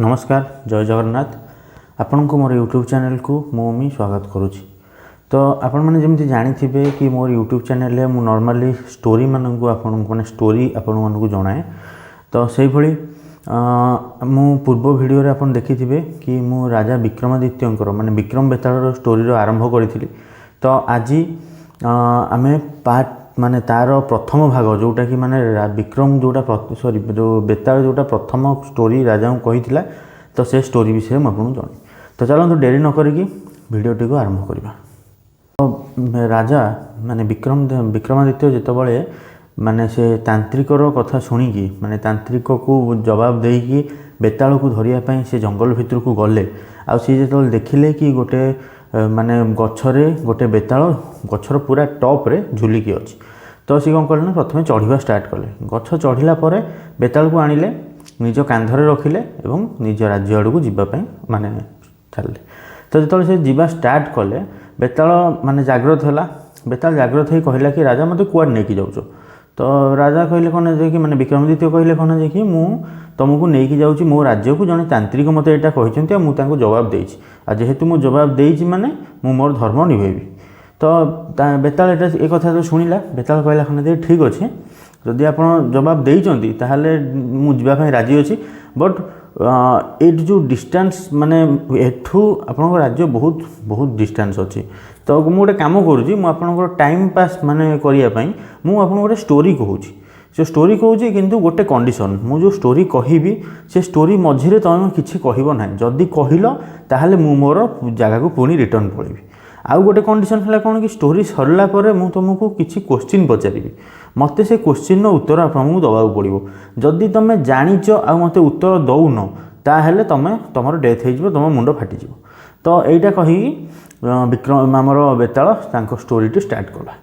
नमस्कार जय जगन्नाथ आपण को मोर यूट्यूब चैनल को मुझे स्वागत करुँची। तो आपण मैंने जमी जानी कि मोर यूट्यूब चैनल में मु नॉर्मली स्टोरी मानक आपण मैंने स्टोरी आपण मानक जनाए। तो से भली मु पूर्व वीडियो रे आपण देखिथिबे कि मु राजा विक्रमादित्य माने विक्रम बेताल स्टोरी आरंभ करी। तो आज आमे पार्ट माने तार प्रथम भाग जोटा कि माने विक्रम जोटा सॉरी जो बेताल जोटा प्रथम स्टोरी राजा को कही तो से स्टोरी विषय में आपको जन। तो चलो डेरी न करिकी भिडियोटी को आरंभ करवा। तो राजा माने विक्रमादित्य जितेबाला माने से तांत्रिकर कथा शुणिकी माने तांत्रिक को जवाब देकी बेताल को धरिया से जंगल भितर को गले। आ सी जो देखिले कि गोटे माने गछरे गोटे बेताल गछर पूरा टॉप रे झुलिकी अच्छी। तो सी कौन कले ना प्रथम चढ़ा स्टार्ट कले। गछ चढ़ला बेताल को आनिले निज कांधरे रखिले एवं निज राज्य आड़ को जीवाई माने चलले। तो जो से जीवा स्टार्ट कले बेताल माने जाग्रत है। बेताल जाग्रत हो कहला कि राजा मत कुआड़ नहीं जाऊच। तो राजा कहले कौन जे कि माने विक्रमादित्य कहले कौन जे कि मु तुमको नहीं जाऊँगी मो राज्य को जड़े तांत्रिक मत यहाँ कहते मुझे जवाब देती आ जेहेतु मु जवाब देती माने मु मोर धर्म निभेबी। तो बेताल ये कथा तो शुणिला। बेताल कहला खने ठीक अच्छे जदि आप जवाब देती ताहले मुझे राजी अच्छी बट ये जो डिस्टेंस माने एठू आपन राज्य बहुत बहुत डिस्टेंस अच्छी। तो मुझे गोटे कम करूँ टाइम पास माने करने मुझे गोटे स्टोरी कहूँ से स्टोरी कहूँ किंतु गोटे कंडीशन मु जो स्टोरी कहि से स्टोरी मझिरे तुम किसी कहब ना जदि कहल ताहले मु मोर जगह को पुणी रिटर्न पड़ेबी। आउ गोटे कंडीशन है कौन कि स्टोरी सरला परे मु तुमको किसी क्वेश्चन पचारि मते से क्वेश्चन उत्तर आपको दवा पड़ो। जदि तुम जाच आ मत उत्तर दौन ताहले तुम तुम डेथ हो तुम मुंड फाटी। तो यहीटा कही विक्रम आमर बेताल स्टोरी स्टार्ट कला।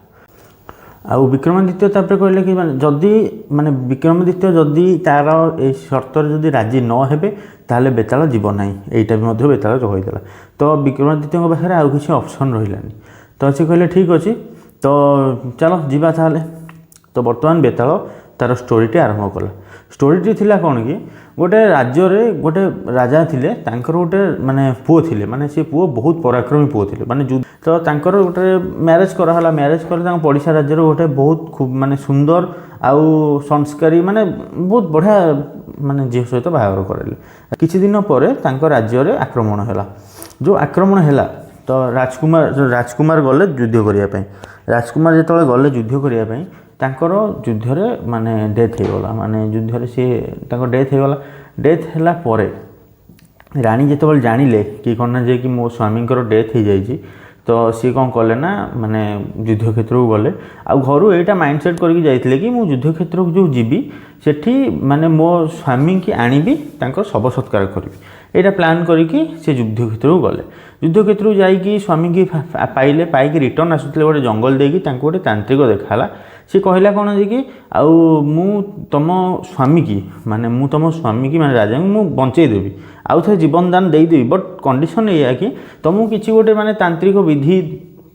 आउ विक्रमादित्य कहले कि जदि माने विक्रमादित्य जदि तार ए शर्त जदि राजी न हेबे ताहले बेताल जीव ना। यहीटा भी बेताल कहीदेला। तो विक्रमादित्य पाखे आउ किसी ऑप्शन रहिलानी। तो से कहले ठीक अच्छे तो चलो जीवा ताहले। तो बर्तमान बेताल तार स्टोरीटी आरंभ कला। स्टोरीटी थिला कौन कि गोटे राज्य रे गोटे राजा थिले तांकर गोटे माने पुओ थिले माने से पुओ बहुत पराक्रमी पुओ थिले माने तो तांकर गोटे मैरेज कराला। मैरेज कर पड़िशा राज्य गोटे बहुत खूब माने सुंदर आउ संस्कारी माने बहुत बढ़िया माने झील सहित बाहागर करेले। किछि दिन पर तांकर राज्य रे आक्रमण हैला। जो आक्रमण हैला तो राजकुमार गले युद्ध करिया पई। राजकुमार जेतले गले युद्ध करिया पई तांकर युद्ध रे माने डेथ हो गला। माने युद्ध रे से तांकर डेथ हो गला। डेथ हैला परे रानी जेतबल जानिले कि कोन जे कि मो स्वामी डेथ हो जाइए तो सी कौन कले ना माने युद्ध क्षेत्र को गले। आ घर एटा माइंडसेट करके जाइथिले कि मु युद्ध क्षेत्र को जो जीवी सेठी माने मो स्वामी की आनिबी तांकर शव सत्कार करी एटा प्लान करिकी से युद्ध क्षेत्र को गले। युद्ध क्षेत्र को जाइकी स्वामी की पाइले पाइकी रिटर्न आसुतले गोटे जंगल देकी तांको गोटे तांत्रिक देखाला। सी कहला कौन जे कि आउ मु तुम स्वामी की माने मु तुम स्वामी की माने राजा मु बंचई देबी आउ थे जीवन दान देदेवी बट कंडीशन या कि तुमको किसी गोटे माने तांत्रिक विधि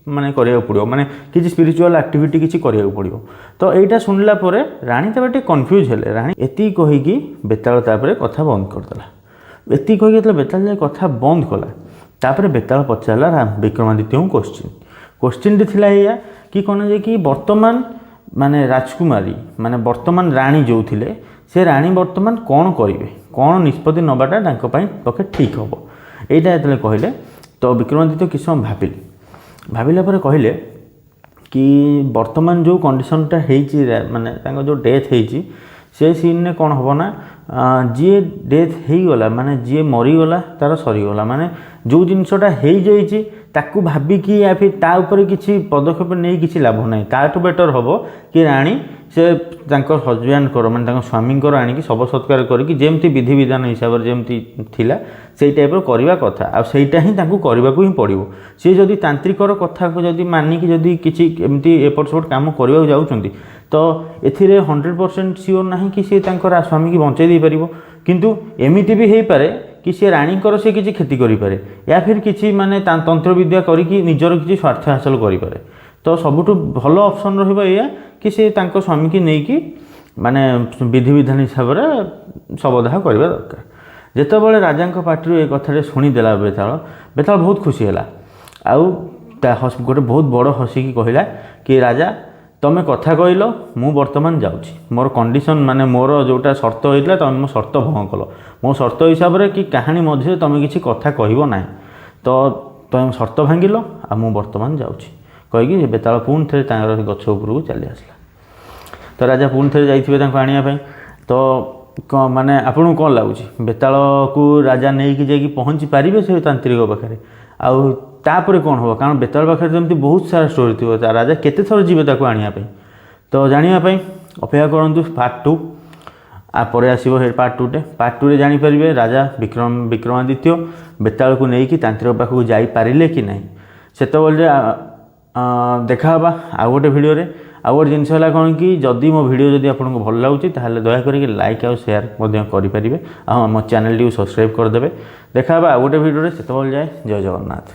माने करिया पड़ो माने किसी स्पिरिचुअल एक्टिविटी किसी करिया पड़ो। तो यहाँ शुणला राणी तब कन्फ्यूज हेले। राणी एति कहीकि बेताल तापर कथा बंद करदेला। एति कहीकि बेताल जाए कथा बंद कला तापर बेताल पचारा विक्रमादित्य को क्वेश्चन थिला या कि कौन जे कि वर्तमान माने राजकुमारी माने वर्तमान राणी जो थिले से राणी वर्तमान कौन करेंगे कौन निष्पत्ति नवाटा पक्षे ठीक हम यहाँ जो कहले। तो विक्रमादित्य किस समय भाविला कहले कि वर्तमान जो कंडीशनटा हो माने जो डेथ होती से सीन ने कौन हम ना जी डेथ हो गला माने जी मरीगला तार सरीगला माने जो जिनसटा हो जाइए ताकू भाविकी या फिर ता ऊपर किसी पदक्षेप नहीं किसी लाभ ना। ताठू बेटर हम कि राणी से हजबैंड कर माने स्वामी आनिकी शव सत्कार करके जमती विधि विधान हिसाब से जमती थिला से टाइप करवा कथा आ सेटा ही करने को ही पड़ो। सी जदि तांत्रिकर कथा को जदि मानिकी जदि किसी एमती एपट सेपट काम करने जाऊँच तो एथिरे 100% सियोर ना कि सी स्वामी की बंचाई दे पार किंतु एमती भी हो पारे कि सी राणीकर से किसी क्षति करें या फिर किसी माने तंत्र विद्या करके निजर किसी स्वार्थ हासिल करें। तो सबुठु भल ऑप्शन रहिबा या कि से तांको स्वामी की नहीं कि माने विधि विधान हिसाब से शवदाह करवा दरकार। ଯେତେବେଳେ ରାଜାଙ୍କ ପାଟିରୁ ଏ କଥାଟେ ଶୁଣିଦେଲା ବେତାଳ ବହୁତ ଖୁସି ହେଲା। ଆଉ ଗୋଟେ ବହୁତ ବଡ଼ ହସିକି କହିଲା କି ରାଜା ତମେ କଥା କହିଲ, ମୁଁ ବର୍ତ୍ତମାନ ଯାଉଛି। ମୋର କଣ୍ଡିସନ୍ ମାନେ ମୋର ଯେଉଁଟା ସର୍ତ୍ତ ହୋଇଥିଲା ତମେ ମୋ ସର୍ତ୍ତ ଭଙ୍ଗ କଲ। ମୋ ସର୍ତ୍ତ ହିସାବରେ କି କାହାଣୀ ମଧ୍ୟରେ ତମେ କିଛି କଥା କହିବ ନାହିଁ। ତ ତମେ ସର୍ତ୍ତ ଭାଙ୍ଗିଲ, ଆଉ ମୁଁ ବର୍ତ୍ତମାନ ଯାଉଛି କହିକି ବେତାଳ ପୁଣି ଥରେ ତାଙ୍କର ଗଛ ଉପରକୁ ଚାଲି ଆସିଲା। ତ ରାଜା ପୁଣି ଥରେ ଯାଇଥିବେ ତାଙ୍କୁ ଆଣିବା ପାଇଁ। ତ ମାନେ ଆପଣଙ୍କୁ କ'ଣ ଲାଗୁଛି, ବେତାଳକୁ ରାଜା ନେଇକି ଯାଇକି ପହଞ୍ଚି ପାରିବେ ସେ ତାନ୍ତ୍ରିକ ପାଖରେ? ଆଉ ତାପରେ କ'ଣ ହେବ? କାରଣ ବେତାଳ ପାଖରେ ଯେମିତି ବହୁତ ସାରା ଷ୍ଟୋରି ଥିବ, ରାଜା କେତେ ଥର ଯିବେ ତାକୁ ଆଣିବା ପାଇଁ? ତ ଜାଣିବା ପାଇଁ ଅପେକ୍ଷା କରନ୍ତୁ ପାର୍ଟ 2। ପରେ ଆସିବ ପାର୍ଟ 2ଟେ। ପାର୍ଟ 2ରେ ଜାଣିପାରିବେ ରାଜା ବିକ୍ରମାଦିତ୍ୟ ବେତାଳକୁ ନେଇକି ତାନ୍ତ୍ରିକ ପାଖକୁ ଯାଇପାରିଲେ କି ନାହିଁ। ସେତେବେଳେ ଦେଖା ହେବା ଆଉ ଗୋଟେ ଭିଡ଼ିଓରେ। ଆଉ ଗୋଟେ ଜିନିଷ ହେଲା କ'ଣ କି, ଯଦି ମୋ ଭିଡ଼ିଓ ଯଦି ଆପଣଙ୍କୁ ଭଲ ଲାଗୁଛି ତାହେଲେ ଦୟାକରିକି ଲାଇକ୍ ଆଉ ସେୟାର ମଧ୍ୟ କରିପାରିବେ। ଆଉ ଆମ ଚ୍ୟାନେଲଟିକୁ ସବସ୍କ୍ରାଇବ୍ କରିଦେବେ। ଦେଖା ହେବା ଆଉ ଗୋଟେ ଭିଡ଼ିଓରେ। ସେତେବେଳେ ଯାଏ ଜୟ ଜଗନ୍ନାଥ।